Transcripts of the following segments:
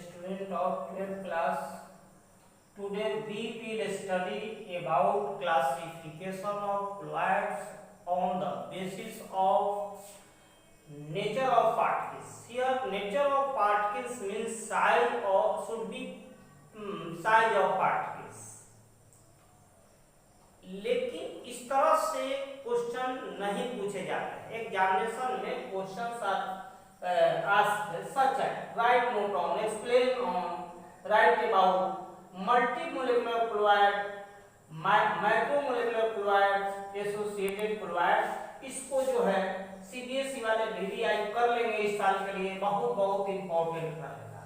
student of 12th class. Today we will study about classification of fluids on the basis of nature of particles. Here nature of particles means size of should be size of particles. लेकिन इस तरह से question नहीं पूछे जाते हैं। Examination में question asked such as write note on, explain on, write about multimolecular fluid, macromolecular fluids, associated fluids। इसको जो है सीबीएसई वाले रिवाइज कर लेंगे इस साल के लिए, बहुत इंपॉर्टेंट रहेगा।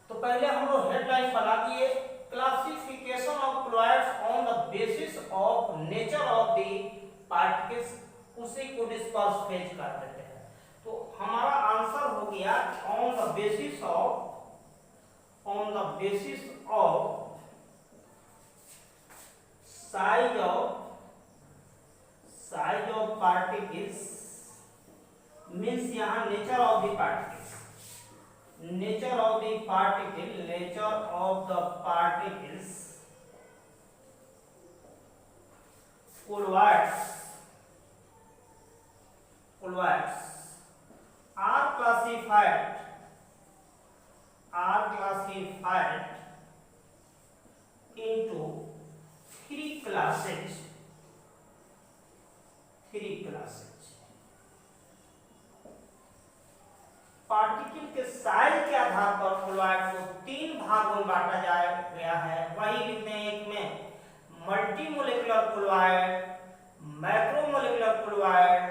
तो पहले हम लोग हेडलाइन बना दिए, classification of fluids on the basis of nature of the particles, उसी को डिस्कस फेज कर देते हैं। तो हमारा आंसर हो गया on the basis of size of particles means यहाँ nature of the particles, nature of the particles fluids are classified into three classes। Particle के साइज के आधार पर फ्लूइड को तीन भागों में बांटा गया है। वही लिखते हैं, एक में multimolecular fluid, macromolecular fluid,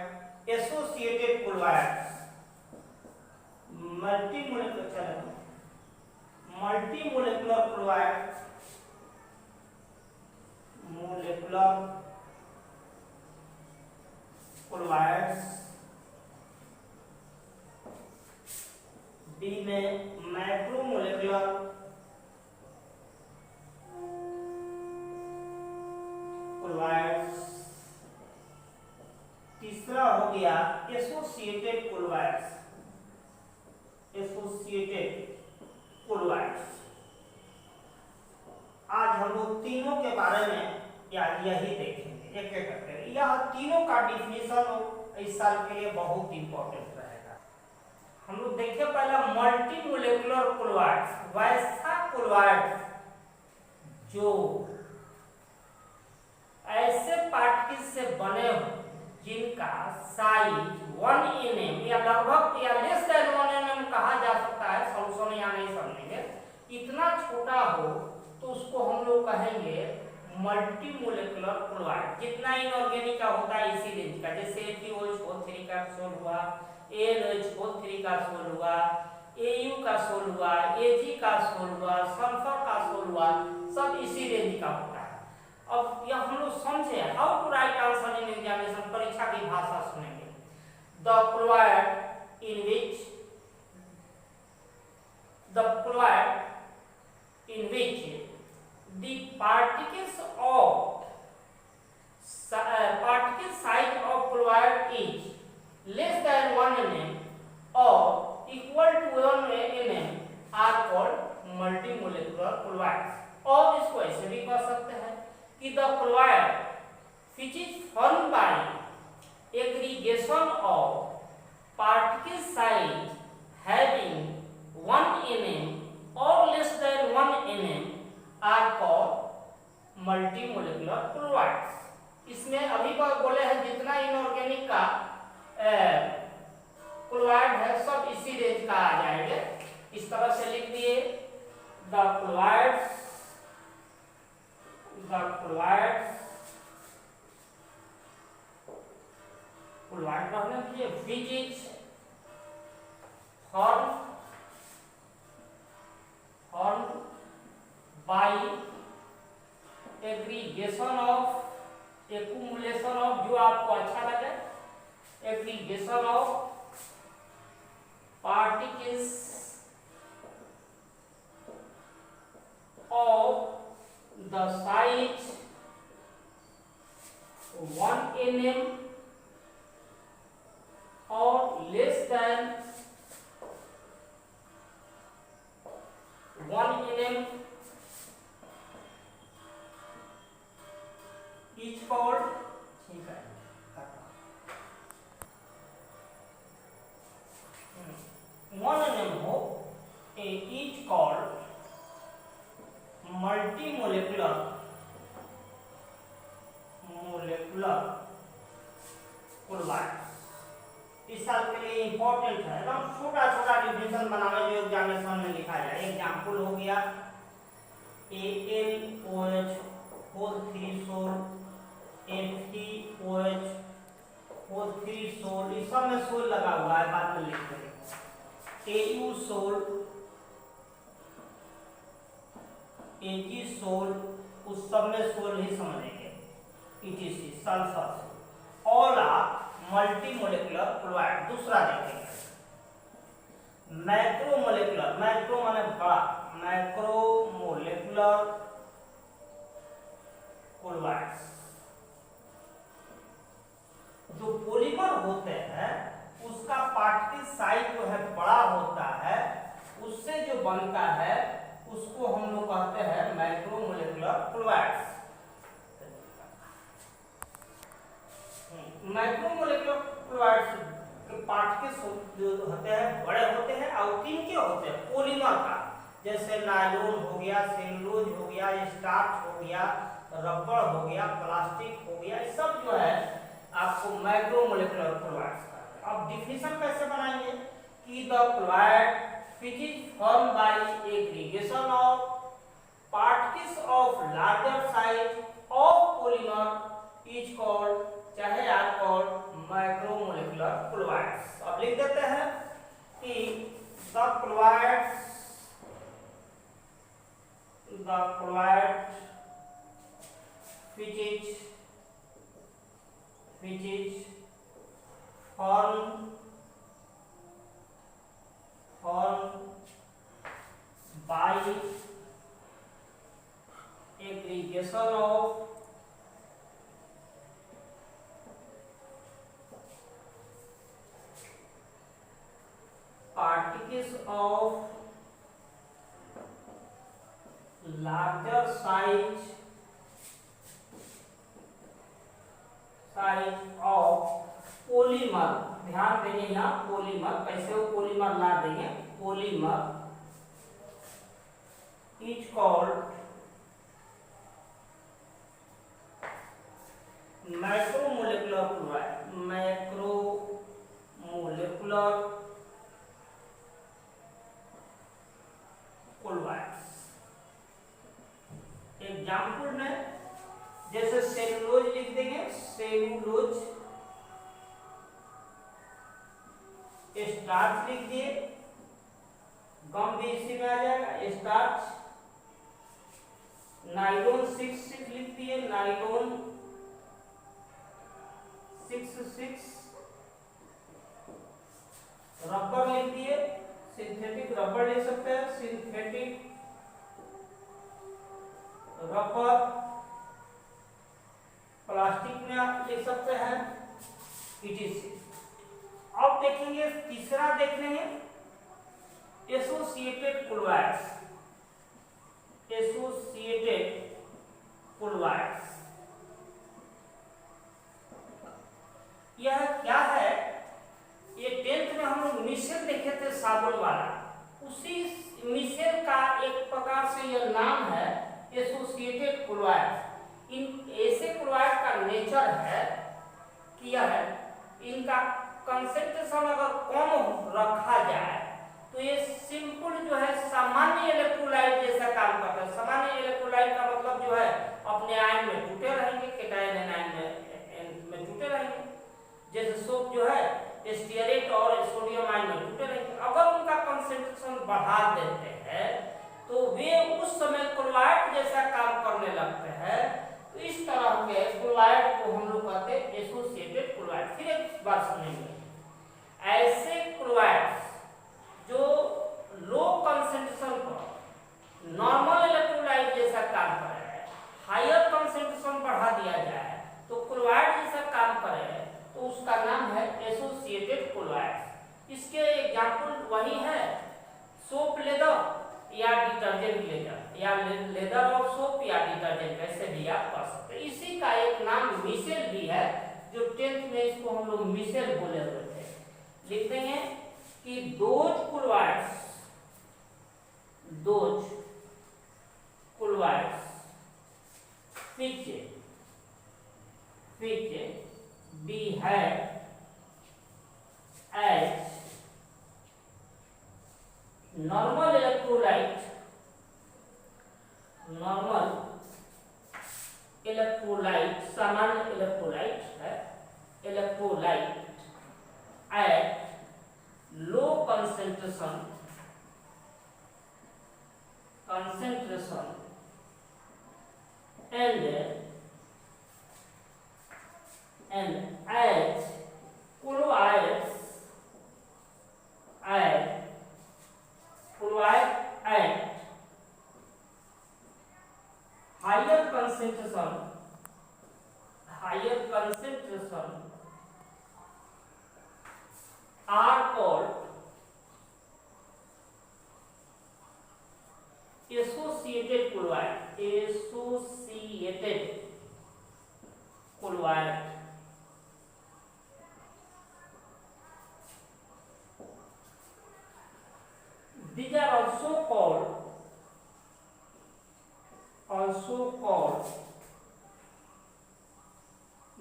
associated fluids. Multimolecular fluid, b में मैक्रोमोलेकुलर फ्लूइड्स, तीसरा हो गया एसोसिएटेड फ्लूइड्स। आज हम लोग तीनों के बारे में यही देखेंगे एक एक करके। यह तीनों का डिफिनीशन इस साल के लिए बहुत इंपॉर्टेंट रहेगा। हम लोग देखिए पहला मल्टीमोलेकुलर फ्लूइड्स, वैसा फ्लूइड्स जो ऐसे पार्टिकल से बने हो जिनका साइज 1 mm या लगभग या लेस देन 1 mm कहा जा सकता है, सॉल्यूशन यहाँ नहीं समझेंगे, इतना छोटा हो तो उसको हम लोग कहेंगे मल्टीमोलेकुलर फ्लूइड। जितना इनऑर्गेनिक का होता है इसी रेंज का, जैसे ATOH3 का सोल हुआ, ALOH3 का सोल हुआ, AU का सोल हुआ, AG का सोल हुआ, सल्फर का सोल हुआ, सब इसी रेंज का होता है। अब यह हम लोग समझे how to write answer in examination, परीक्षा की भाषा सुनेंगे। The fluid in which the particles size of fluid is less than 1 mm or equal to 1 mm are called multimolecular fluids। और इसको ऐसे भी कह सकते हैं कि the fluid which is formed by aggregation of particle size having 1 mm or less than 1 mm are called multimolecular fluids। इसमें अभी पर बोले हैं जितना इनऑर्गेनिक का फ्लूइड है सब इसी रेंज का आ जाएंगे। इस तरह से लिख दिए, द फ्लूइड्स कहने के लिए which is formed by aggregation of, accumulation of, जो आपको अच्छा लगे, aggregation of particles of the size 1 mm or less than chlorides. इस साल के लिए इंपॉर्टेंट है, एकदम छोटा छोटा डिफिनेशन बनावे जो एग्जामिनेशन में लिखा जाए। एग्जाम्पल हो गया AlOH whole 3 sol, FeOH whole 3 sol, इस सब में सोल लगा हुआ है, बाद में लिख देंगे। AU सोल, Ag सोल, उस सब में सोल ही समझेंगे। ETC sulphur all are multi molecular chloride. दूसरा देखेंगे मैक्रो मोलिकुलर, मैक्रो माने बड़ा, मैक्रो मोलिकुलर क्लोराइड्स। जो पॉलीमर होते हैं उसका पार्टिकल साइज जो है बड़ा होता है, उससे जो बनता है उसको हम लोग कहते हैं macro molecular chlorides. Macro molecular chlorides के पार्टिकल्स जो होते हैं बड़े होते हैं और किन के होते हैं, पॉलीमर का, जैसे नायलॉन हो गया, सेलुलोज हो गया, स्टार्च हो गया, रबड़ हो गया, प्लास्टिक हो गया, ये सब जो है आपको मैक्रो मोलिकुलर क्लोराइड्स का। अब डिफिनेशन कैसे बनाएंगे कि the chloride which is formed by aggregation of particles of larger size of polymer is called, चाहे आप called macromolecular chlorides। अब लिख देते हैं कि the chlorides which is formed by aggregation of particles of larger size of polymer। ध्यान देंगे यहाँ पॉलीमर, कैसे वो पॉलीमर ला देंगे, polymer is called macromolecular chloride, macromolecular chlorides. Example में जैसे सेलुलोज लिख देंगे, सेलुलोज, स्टार्च लिख दिए, गम भी इसी में आ जाएगा, स्टार्च। नाइलॉन 6 लिख दिए, नाइलॉन 6। रबर लिख दिए, सिंथेटिक रबर लिख सकते हैं, सिंथेटिक रबर। प्लास्टिक में आप लिख सकते हैं ETC। अब देखेंगे तीसरा, देख लेंगे एसोसिएटेड क्लोराइड्स। एसोसिएटेड क्लोराइड्स यह क्या है, ये 10th में हम लोग मिसेल देखे थे साबुन वाला, उसी मिसेल का एक प्रकार से यह नाम है एसोसिएटेड क्लोराइड। इन ऐसे क्लोराइड का नेचर है कि यह है, इनका कंसेंट्रेशन अगर कम रखा जाए तो ये सिंपल जो है सामान्य इलेक्ट्रोलाइट जैसा काम करता है। सामान्य इलेक्ट्रोलाइट का मतलब जो है अपने आयन में जुटे रहेंगे, केटायन आयन में जुटे रहेंगे। जैसे सोप जो है स्टीयरेट और सोडियम आयन में जुटे रहेंगे। अगर उनका कंसेंट्रेशन बढ़ा देते हैं तो वे उस समय क्लोराइड जैसा काम करने लगते हैं। तो इस तरह के क्लोराइड को हम लोग कहते हैं एसोसिएटेड क्लोराइड। फिर एक बात सुनेंगे, ऐसे क्लोराइड्स जो लो कंसेंट्रेशन पर नॉर्मल इलेक्ट्रोलाइट जैसा काम करे, हायर कंसेंट्रेशन बढ़ा दिया जाए तो क्लोराइड जैसा काम करे, तो उसका नाम है एसोसिएटेड क्लोराइड्स। इसके एग्जांपल वही है, सोप लेदर या डिटर्जेंट लेदर, या लेदर ऑफ सोप या डिटर्जेंट, ऐसे भी आप कर सकते हैं। इसी का एक नाम मिसेल भी है, जो 10th में इसको हम लोग मिसेल बोले हुए थे। लिख देंगे कि those chlorides which be had concentration and as chlorides at higher concentration are called associated chloride. These are also called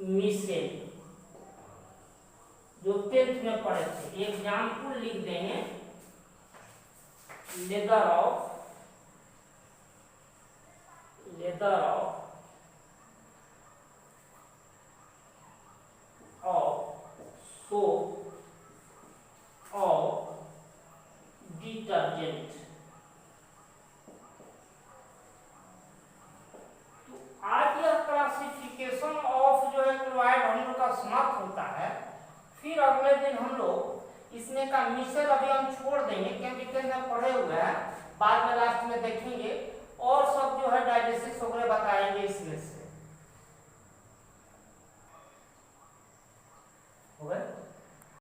micelle, जो 10th में पढ़े थे। एग्जाम्पल लिख देंगे, lather of soap of detergent. तो आज यह क्लासिफिकेशन ऑफ जो है क्लोराइड हम लोग का समाप्त होता है। फिर अगले दिन हम लोग इसमें का मिसेल अभी हम छोड़ देंगे, क्योंकि में पढ़े हुए हैं, बाद में लास्ट में देखेंगे। और